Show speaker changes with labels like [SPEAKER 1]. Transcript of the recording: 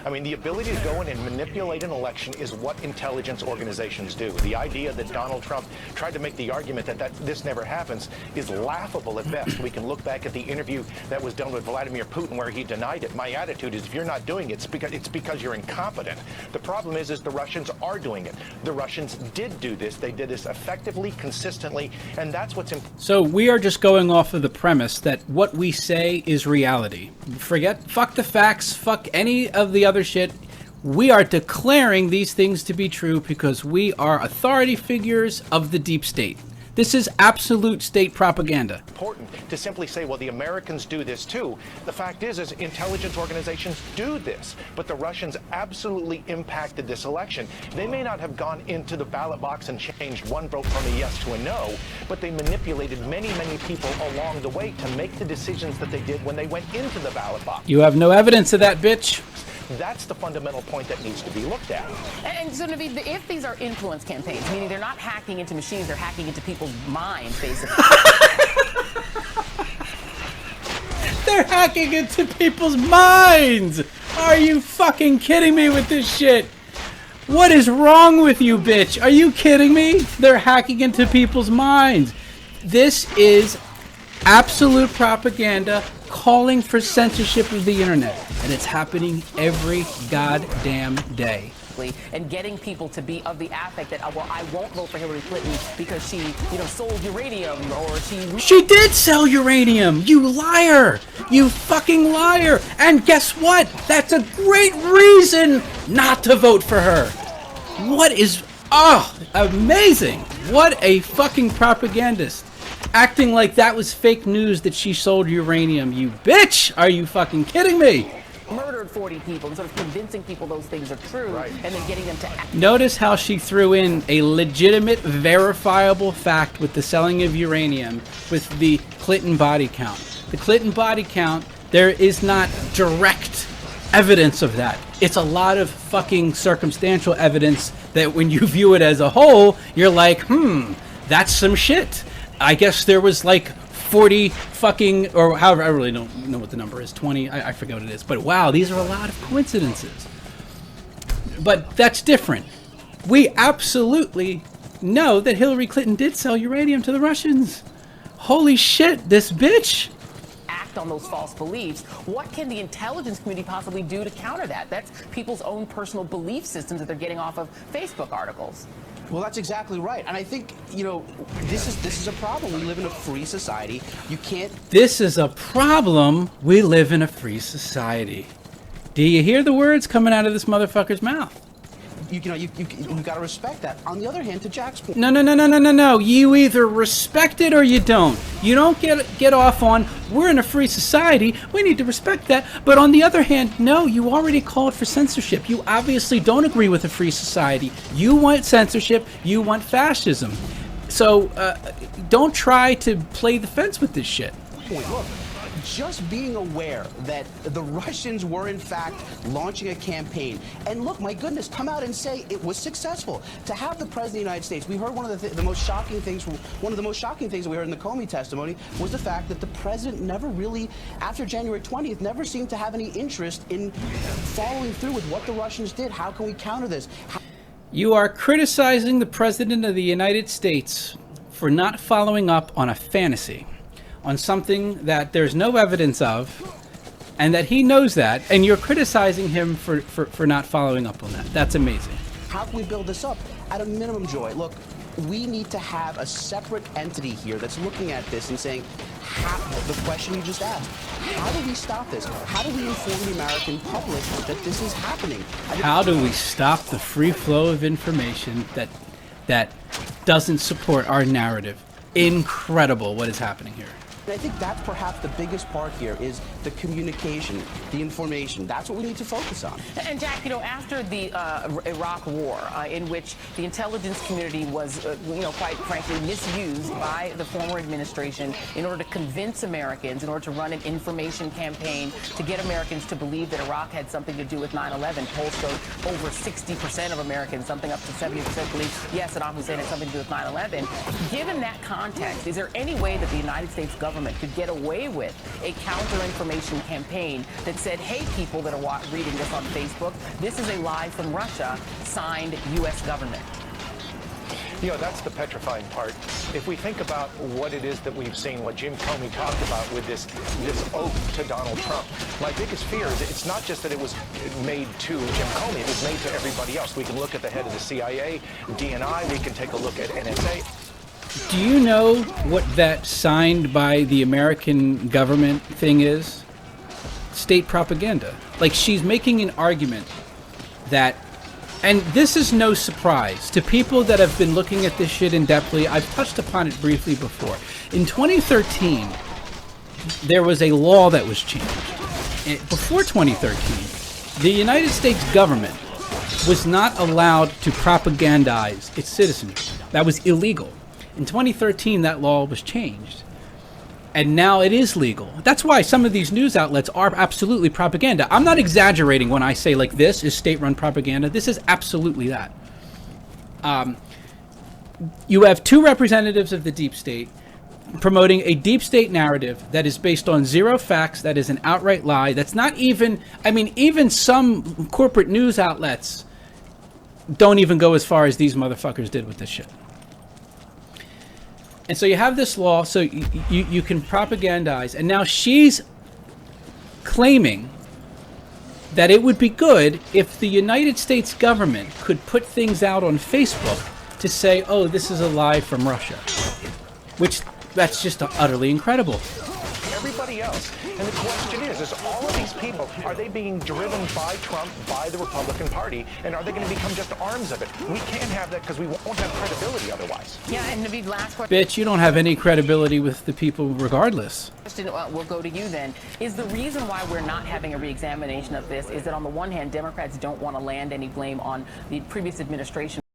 [SPEAKER 1] I mean, the ability to go in and manipulate an election is what intelligence organizations do. The idea that Donald Trump tried to make the argument that this never happens is laughable at best. We can look back at the interview that was done with Vladimir Putin where he denied it. My attitude is if you're not doing it, it's because you're incompetent. The problem is the Russians are doing it. The Russians did do this. They did this effectively, consistently, and that's what's important.
[SPEAKER 2] So we are just going off of the premise that what we say is reality. Fuck the facts, fuck any of the other shit. We are declaring these things to be true because we are authority figures of the deep state. This is absolute state propaganda.
[SPEAKER 1] Important to simply say, well, the Americans do this too. The fact is intelligence organizations do this, but the Russians absolutely impacted this election. They may not have gone into the ballot box and changed one vote from a yes to a no, but they manipulated many, many people along the way to make the decisions that they did when they went into the ballot box.
[SPEAKER 2] You have no evidence of that, bitch.
[SPEAKER 1] That's the fundamental point that needs to be looked at.
[SPEAKER 3] And so, Naveed, if these are influence campaigns, meaning they're not hacking into machines, they're hacking into people's minds, basically.
[SPEAKER 2] They're hacking into people's minds! Are you fucking kidding me with this shit? What is wrong with you, bitch? Are you kidding me? They're hacking into people's minds. This is absolute propaganda calling for censorship of the internet. And it's happening every goddamn day.
[SPEAKER 3] And getting people to be of the affect that, well, I won't vote for Hillary Clinton because she, sold uranium or
[SPEAKER 2] She did sell uranium, you liar! You fucking liar! And guess what? That's a great reason not to vote for her. What is... amazing! What a fucking propagandist. Acting like that was fake news that she sold uranium, you bitch! Are you fucking kidding me?
[SPEAKER 3] Murdered 40 people and sort of convincing people those things are true, right, and then getting them to act.
[SPEAKER 2] Notice how she threw in a legitimate, verifiable fact with the selling of uranium with the Clinton body count. The Clinton body count, there is not direct evidence of that. It's a lot of fucking circumstantial evidence that when you view it as a whole, you're like, that's some shit. I guess there was like 40 fucking, or however, I really don't know what the number is, 20, I forget what it is. But wow, these are a lot of coincidences. But that's different. We absolutely know that Hillary Clinton did sell uranium to the Russians. Holy shit, this bitch.
[SPEAKER 3] Act on those false beliefs. What can the intelligence community possibly do to counter that? That's people's own personal belief systems that they're getting off of Facebook articles.
[SPEAKER 4] Well, that's exactly right. And I think, this is a problem. We live in a free society. You can't...
[SPEAKER 2] This is a problem. We live in a free society. Do you hear the words coming out of this motherfucker's mouth?
[SPEAKER 4] You got to respect that. On the other hand, to Jack's point...
[SPEAKER 2] No. You either respect it or you don't. You don't get off on, we're in a free society, we need to respect that. But on the other hand, no, you already called for censorship. You obviously don't agree with a free society. You want censorship, you want fascism. So don't try to play the fence with this shit.
[SPEAKER 4] Look, just being aware that the Russians were in fact launching a campaign, and look, my goodness, come out and say it was successful. To have the President of the United States, we heard one of the most shocking things that we heard in the Comey testimony was the fact that the President never really, after January 20th, never seemed to have any interest in following through with what the Russians did. How can we counter this?
[SPEAKER 2] You are criticizing the President of the United States for not following up on a fantasy, on something that there's no evidence of, and that he knows that, and you're criticizing him for not following up on that. That's amazing.
[SPEAKER 4] How can we build this up? At a minimum, Joy, look, we need to have a separate entity here that's looking at this and saying, the question you just asked, how do we stop this? How do we inform the American public that this is happening?
[SPEAKER 2] How do we stop the free flow of information that doesn't support our narrative? Incredible what is happening here.
[SPEAKER 4] And I think that's perhaps the biggest part here is the communication, the information. That's what we need to focus on.
[SPEAKER 3] And Jack, after the Iraq War, in which the intelligence community was, quite frankly, misused by the former administration in order to convince Americans, in order to run an information campaign to get Americans to believe that Iraq had something to do with 9/11. Polls showed over 60% of Americans, something up to 70% believe, yes, Saddam Hussein had something to do with 9/11. Given that context, is there any way that the United States government government could get away with a counter-information campaign that said, hey, people that are reading this on Facebook, this is a lie from Russia, signed U.S. government.
[SPEAKER 1] You know, that's the petrifying part. If we think about what it is that we've seen, what Jim Comey talked about with this oath to Donald Trump, my biggest fear is it's not just that it was made to Jim Comey, it was made to everybody else. We can look at the head of the CIA, DNI, we can take a look at NSA.
[SPEAKER 2] Do you know what that signed by the American government thing is? State propaganda. Like, she's making an argument that, and this is no surprise to people that have been looking at this shit in depthly. I've touched upon it briefly before. In 2013, there was a law that was changed. Before 2013, the United States government was not allowed to propagandize its citizens. That was illegal. In 2013, that law was changed. And now it is legal. That's why some of these news outlets are absolutely propaganda. I'm not exaggerating when I say, like, this is state-run propaganda. This is absolutely that. You have two representatives of the deep state promoting a deep state narrative that is based on zero facts, that is an outright lie, that's not even, I mean, even some corporate news outlets don't even go as far as these motherfuckers did with this shit. And so you have this law, so you can propagandize, and now she's claiming that it would be good if the United States government could put things out on Facebook to say, oh, this is a lie from Russia. Which, that's just utterly incredible.
[SPEAKER 1] Everybody else. And the question is all of these people, are they being driven by Trump, by the Republican Party, and are they going to become just arms of it? We can't have that because we won't have credibility otherwise.
[SPEAKER 3] Yeah, and Naveed, last question.
[SPEAKER 2] Bitch, you don't have any credibility with the people regardless.
[SPEAKER 3] We'll go to you then. Is the reason why we're not having a reexamination of this is that on the one hand, Democrats don't want to land any blame on the previous administration